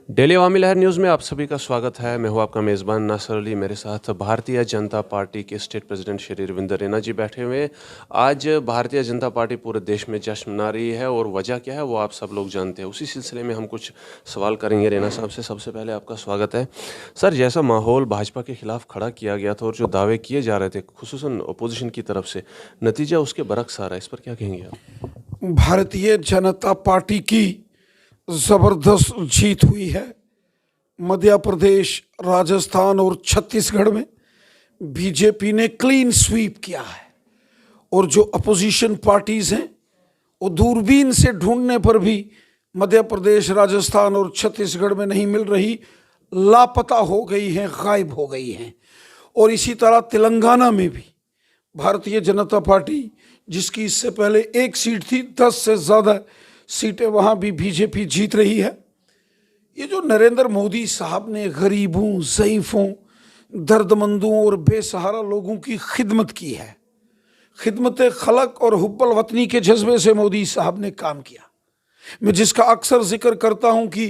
Daily अवामी लहर news में आप सभी का स्वागत है। मैं हूं आपका मेज़बान नासर अली। मेरे साथ भारतीय जनता पार्टी के स्टेट प्रेसिडेंट श्री रविंदर रैना जी बैठे हुए हैं। आज भारतीय जनता पार्टी पूरे देश में जश्न मना रही है और वजह क्या है वो आप सब लोग जानते हैं। उसी सिलसिले में हम कुछ सवाल करेंगे रैना साहब से। सबसे पहले आपका स्वागत है सर। जैसा माहौल भाजपा के खिलाफ खड़ा किया गया था और जो दावे किए जा रहे थे खुसूसन अपोजिशन की तरफ से, नतीजा उसके बरक्स आ रहा है, इस पर क्या कहेंगे आप? भारतीय जनता पार्टी की जबरदस्त जीत हुई है। मध्य प्रदेश, राजस्थान और छत्तीसगढ़ में बीजेपी ने क्लीन स्वीप किया है और जो अपोजिशन पार्टीज हैं वो दूरबीन से ढूंढने पर भी मध्य प्रदेश, राजस्थान और छत्तीसगढ़ में नहीं मिल रही, लापता हो गई हैं, गायब हो गई हैं। और इसी तरह तेलंगाना में भी भारतीय जनता पार्टी, जिसकी इससे पहले एक सीट थी, 10 से ज़्यादा सीटें वहाँ भी बीजेपी जीत रही है। ये जो नरेंद्र मोदी साहब ने गरीबों, ज़ईफ़ों, दर्दमंदों और बेसहारा लोगों की खिदमत की है, खिदमत खलक और हुब्बल वतनी के जज्बे से मोदी साहब ने काम किया। मैं जिसका अक्सर जिक्र करता हूँ कि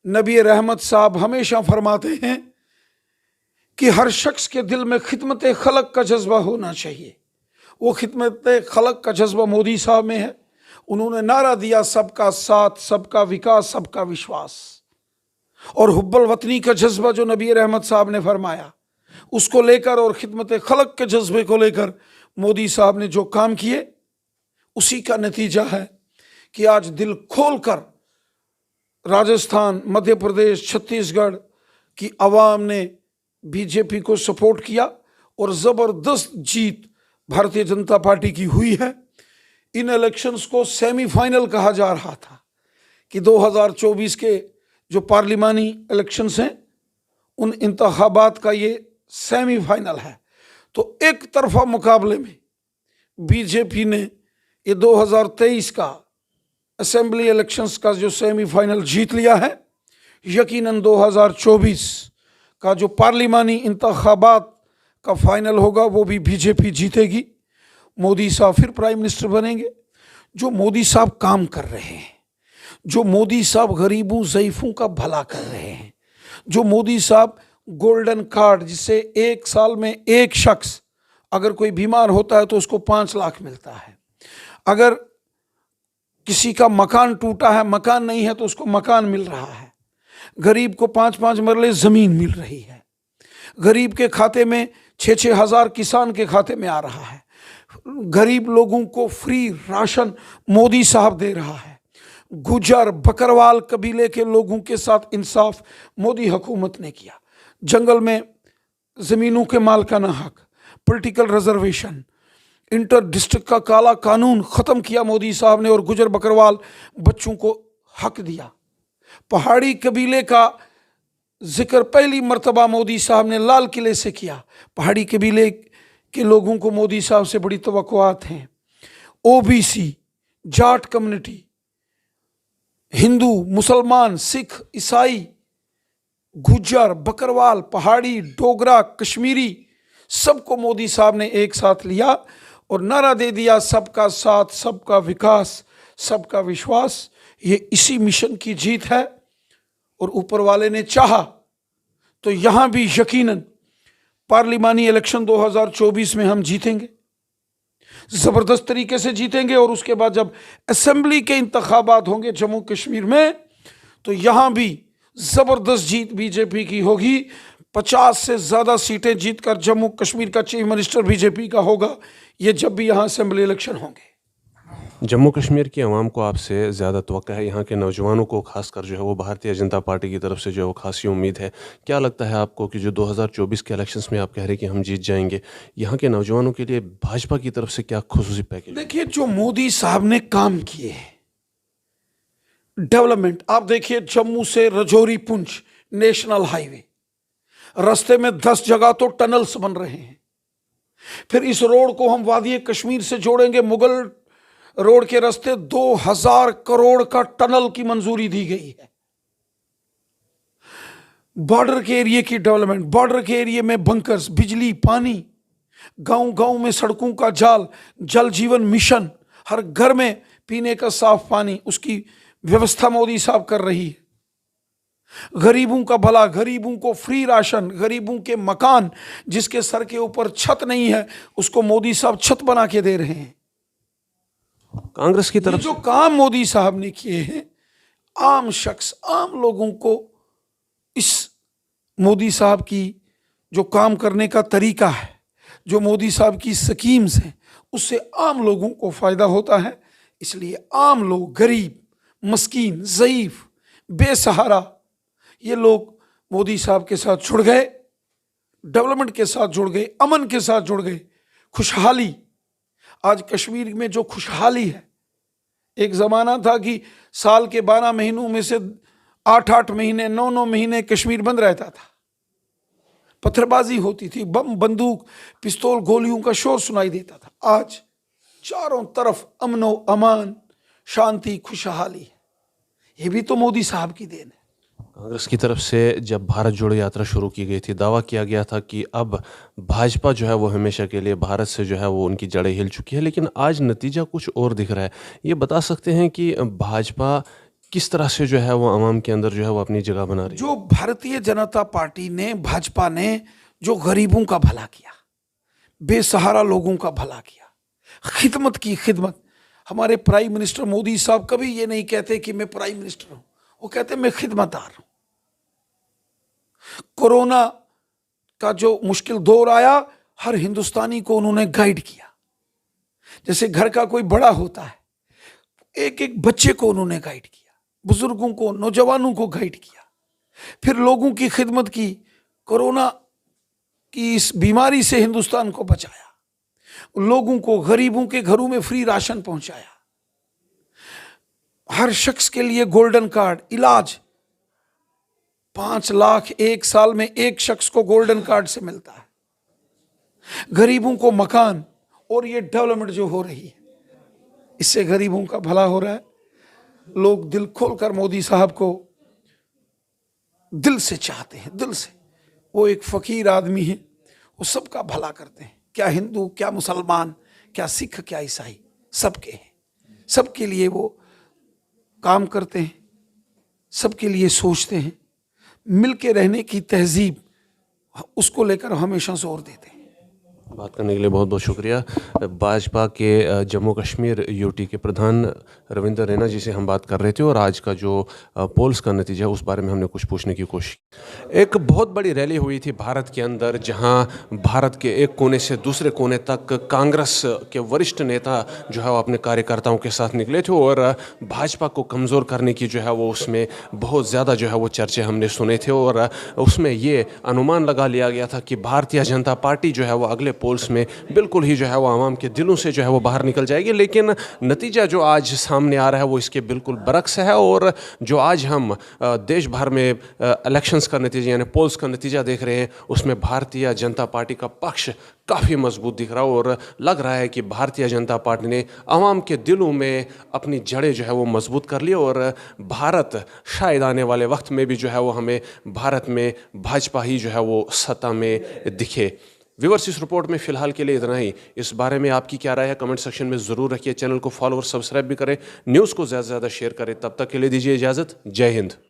नबी रहमत साहब हमेशा फरमाते हैं कि हर शख्स के दिल में खिदमत खलक का जज्बा होना चाहिए। वो खिदमत खलक का जज्बा मोदी साहब में है। उन्होंने नारा दिया, सबका साथ, सबका विकास, सबका विश्वास। और हुब्बल वतनी का जज्बा जो नबी रहमत साहब ने फरमाया, उसको लेकर और खिदमत खलक के जज्बे को लेकर मोदी साहब ने जो काम किए, उसी का नतीजा है कि आज दिल खोलकर राजस्थान, मध्य प्रदेश, छत्तीसगढ़ की आवाम ने बीजेपी को सपोर्ट किया और ज़बरदस्त जीत भारतीय जनता पार्टी की हुई है। इन इलेक्शंस को सेमीफाइनल कहा जा रहा था कि 2024 के जो पार्लिमानी इलेक्शंस हैं, उन इंतखाबात का ये सेमीफाइनल है। तो एक तरफा मुकाबले में बीजेपी ने ये 2023 का असेंबली इलेक्शंस का जो सेमीफाइनल जीत लिया है। यकीनन 2024 का जो पार्लिमानी इंतखाबात का फाइनल होगा वो भी बीजेपी जीतेगी। मोदी साहब फिर प्राइम मिनिस्टर बनेंगे। जो मोदी साहब काम कर रहे हैं, जो मोदी साहब गरीबों, ज़ईफ़ों का भला कर रहे हैं, जो मोदी साहब गोल्डन कार्ड, जिससे एक साल में एक शख्स अगर कोई बीमार होता है तो उसको 5 लाख मिलता है, अगर किसी का मकान टूटा है, मकान नहीं है तो उसको मकान मिल रहा है, गरीब को 5-5 मरले ज़मीन मिल रही है, गरीब के खाते में 6-6 हज़ार किसान के खाते में आ रहा है, गरीब लोगों को फ्री राशन मोदी साहब दे रहा है, गुजर बकरवाल कबीले के लोगों के साथ इंसाफ मोदी हुकूमत ने किया, जंगल में ज़मीनों के मालिकाना हक, पॉलिटिकल रिजर्वेशन, इंटर डिस्ट्रिक्ट का काला कानून ख़त्म किया मोदी साहब ने और गुजर बकरवाल बच्चों को हक दिया। पहाड़ी कबीले का जिक्र पहली मर्तबा मोदी साहब ने लाल किले से किया। पहाड़ी कबीले के लोगों को मोदी साहब से बड़ी तवक्कुआत हैं। ओबीसी, जाट कम्युनिटी, हिंदू, मुसलमान, सिख, ईसाई, गुज्जर, बकरवाल, पहाड़ी, डोगरा, कश्मीरी, सबको मोदी साहब ने एक साथ लिया और नारा दे दिया, सबका साथ, सबका विकास, सबका विश्वास। ये इसी मिशन की जीत है और ऊपर वाले ने चाहा तो यहां भी यकीनन पार्लिमानी इलेक्शन 2024 में हम जीतेंगे, जबरदस्त तरीके से जीतेंगे। और उसके बाद जब असेंबली के इंतखाबात होंगे जम्मू कश्मीर में, तो यहां भी जबरदस्त जीत बीजेपी की होगी। 50 से ज़्यादा सीटें जीतकर जम्मू कश्मीर का चीफ मिनिस्टर बीजेपी का होगा, ये जब भी यहाँ असेंबली इलेक्शन होंगे। जम्मू कश्मीर की आवाम को आपसे ज़्यादा तवक्का है, यहाँ के नौजवानों को खासकर जो है वो भारतीय जनता पार्टी की तरफ से जो है वो खासी उम्मीद है। क्या लगता है आपको कि जो 2024 के इलेक्शंस में आप कह रहे हैं कि हम जीत जाएंगे, यहाँ के नौजवानों के लिए भाजपा की तरफ से क्या खुसूसी पैकेज? देखिए, जो मोदी साहब ने काम किए डेवलपमेंट, आप देखिए जम्मू से रजौरी पुंछ नेशनल हाईवे, रास्ते में 10 जगह तो टनल्स बन रहे हैं। फिर इस रोड को हम वादी कश्मीर से जोड़ेंगे, मुगल रोड के रास्ते 2000 करोड़ का टनल की मंजूरी दी गई है। बॉर्डर के एरिया की डेवलपमेंट, बॉर्डर के एरिया में बंकर्स, बिजली, पानी, गांव गांव में सड़कों का जाल, जल जीवन मिशन, हर घर में पीने का साफ पानी, उसकी व्यवस्था मोदी साहब कर रही है। गरीबों का भला, गरीबों को फ्री राशन, गरीबों के मकान, जिसके सर के ऊपर छत नहीं है उसको मोदी साहब छत बना के दे रहे हैं। कांग्रेस की ये तरफ जो काम मोदी साहब ने किए हैं, आम शख्स, आम लोगों को इस मोदी साहब की जो काम करने का तरीका है, जो मोदी साहब की स्कीम्स हैं, उससे आम लोगों को फायदा होता है। इसलिए आम लोग, गरीब, मस्कीन, ज़ईफ, बेसहारा, ये लोग मोदी साहब के साथ जुड़ गए, डेवलपमेंट के साथ जुड़ गए, अमन के साथ जुड़ गए, खुशहाली। आज कश्मीर में जो खुशहाली है, एक जमाना था कि साल के 12 महीनों में से 8-8 महीने, 9-9 महीने कश्मीर बंद रहता था, पत्थरबाजी होती थी, बम, बंदूक, पिस्तौल, गोलियों का शोर सुनाई देता था। आज चारों तरफ अमनो अमान, शांति, खुशहाली है। ये भी तो मोदी साहब की देन है। कांग्रेस की तरफ से जब भारत जोड़ो यात्रा शुरू की गई थी, दावा किया गया था कि अब भाजपा जो है वो हमेशा के लिए भारत से जो है वो उनकी जड़ें हिल चुकी है, लेकिन आज नतीजा कुछ और दिख रहा है। ये बता सकते हैं कि भाजपा किस तरह से जो है वो आवाम के अंदर जो है वो अपनी जगह बना रही है? जो भारतीय जनता पार्टी ने, भाजपा ने जो गरीबों का भला किया, बेसहारा लोगों का भला किया, खिदमत की, खिदमत। हमारे प्राइम मिनिस्टर मोदी साहब कभी ये नहीं कहते कि मैं प्राइम मिनिस्टर हूं, वो कहते मैं खिदमतदार हूं। कोरोना का जो मुश्किल दौर आया, हर हिंदुस्तानी को उन्होंने गाइड किया। जैसे घर का कोई बड़ा होता है, एक एक बच्चे को उन्होंने गाइड किया, बुजुर्गों को, नौजवानों को गाइड किया, फिर लोगों की खिदमत की, कोरोना की इस बीमारी से हिंदुस्तान को बचाया, लोगों को, गरीबों के घरों में फ्री राशन पहुंचाया, हर शख्स के लिए गोल्डन कार्ड, इलाज 5 लाख एक साल में एक शख्स को गोल्डन कार्ड से मिलता है, गरीबों को मकान। और ये डेवलपमेंट जो हो रही है, इससे गरीबों का भला हो रहा है। लोग दिल खोलकर मोदी साहब को दिल से चाहते हैं, दिल से। वो एक फकीर आदमी है, वो सबका भला करते हैं, क्या हिंदू, क्या मुसलमान, क्या सिख, क्या ईसाई, सबके हैं, सबके लिए वो काम करते हैं, सबके लिए सोचते हैं। मिलके रहने की तहजीब, उसको लेकर हमेशा जोर देते हैं। बात करने के लिए बहुत बहुत शुक्रिया। भाजपा के जम्मू कश्मीर यूटी के प्रधान रविंदर रैना जी से हम बात कर रहे थे, और आज का जो पोल्स का नतीजा है उस बारे में हमने कुछ पूछने की कोशिश की। एक बहुत बड़ी रैली हुई थी भारत के अंदर, जहां भारत के एक कोने से दूसरे कोने तक कांग्रेस के वरिष्ठ नेता जो है वो अपने कार्यकर्ताओं के साथ निकले थे, और भाजपा को कमज़ोर करने की जो है वो उसमें बहुत ज़्यादा जो है वो चर्चे हमने सुने थे, और उसमें ये अनुमान लगा लिया गया था कि भारतीय जनता पार्टी जो है वो अगले पोल्स में बिल्कुल ही जो है वो आवाम के दिलों से जो है वो बाहर निकल जाएगी। लेकिन नतीजा जो आज सामने आ रहा है वो इसके बिल्कुल बरक्स है, और जो आज हम देश भर में इलेक्शंस का नतीजा यानी पोल्स का नतीजा देख रहे हैं, उसमें भारतीय जनता पार्टी का पक्ष काफ़ी मजबूत दिख रहा है, और लग रहा है कि भारतीय जनता पार्टी ने आवाम के दिलों में अपनी जड़ें जो है वो मजबूत कर ली, और भारत शायद आने वाले वक्त में भी जो है वो हमें भारत में भाजपा ही जो है वो सत्ता में दिखे। व्यूअर्स, इस रिपोर्ट में फिलहाल के लिए इतना ही। इस बारे में आपकी क्या राय है कमेंट सेक्शन में ज़रूर रखिए। चैनल को फॉलो और सब्सक्राइब भी करें, न्यूज़ को ज़्यादा से ज़्यादा शेयर करें। तब तक के लिए दीजिए इजाज़त। जय हिंद।